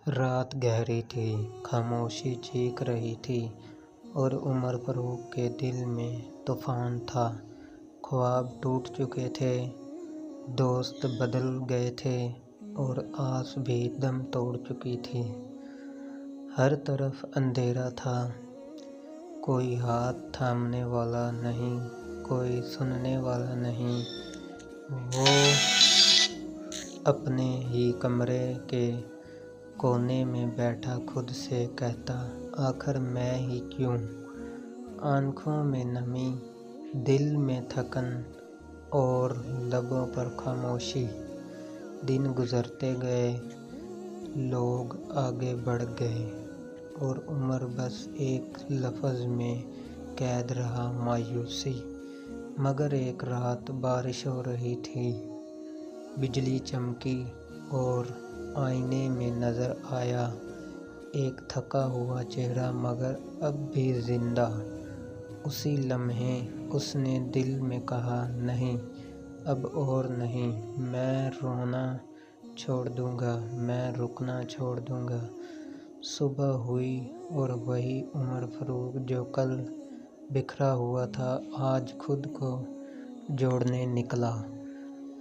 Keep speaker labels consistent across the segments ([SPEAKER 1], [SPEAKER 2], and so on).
[SPEAKER 1] رات گہری تھی، خاموشی چیخ رہی تھی اور عمر فاروق کے دل میں طوفان تھا۔ خواب ٹوٹ چکے تھے، دوست بدل گئے تھے اور آس بھی دم توڑ چکی تھی۔ ہر طرف اندھیرا تھا، کوئی ہاتھ تھامنے والا نہیں، کوئی سننے والا نہیں۔ وہ اپنے ہی کمرے کے کونے میں بیٹھا خود سے کہتا، آخر میں ہی کیوں؟ آنکھوں میں نمی، دل میں تھکن اور لبوں پر خاموشی۔ دن گزرتے گئے، لوگ آگے بڑھ گئے اور عمر بس ایک لفظ میں قید رہا، مایوسی۔ مگر ایک رات بارش ہو رہی تھی، بجلی چمکی اور آئینے میں نظر آیا ایک تھکا ہوا چہرہ مگر اب بھی زندہ۔ اسی لمحے اس نے دل میں کہا، نہیں، اب اور نہیں، میں رونا چھوڑ دوں گا، میں رکنا چھوڑ دوں گا۔ صبح ہوئی اور وہی عمر فاروق جو کل بکھرا ہوا تھا آج خود کو جوڑنے نکلا۔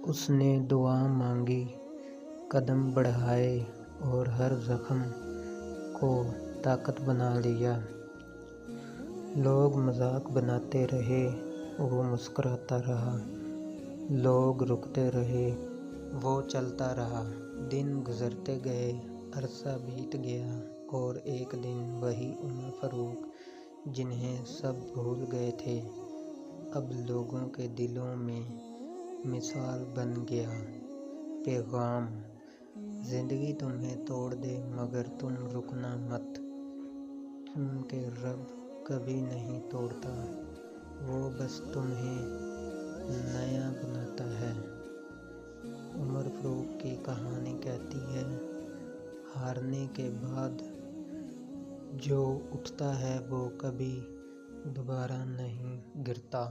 [SPEAKER 1] اس نے دعا مانگی، قدم بڑھائے اور ہر زخم کو طاقت بنا لیا۔ لوگ مذاق بناتے رہے، وہ مسکراتا رہا۔ لوگ روکتے رہے، وہ چلتا رہا۔ دن گزرتے گئے، عرصہ بیت گیا اور ایک دن وہی عمر فاروق جنہیں سب بھول گئے تھے اب لوگوں کے دلوں میں مثال بن گیا۔ پیغام: زندگی تمہیں توڑ دے مگر تم رکنا مت، کیونکہ رب کبھی نہیں توڑتا، وہ بس تمہیں نیا بناتا ہے۔ عمر فاروق کی کہانی کہتی ہے، ہارنے کے بعد جو اٹھتا ہے وہ کبھی دوبارہ نہیں گرتا۔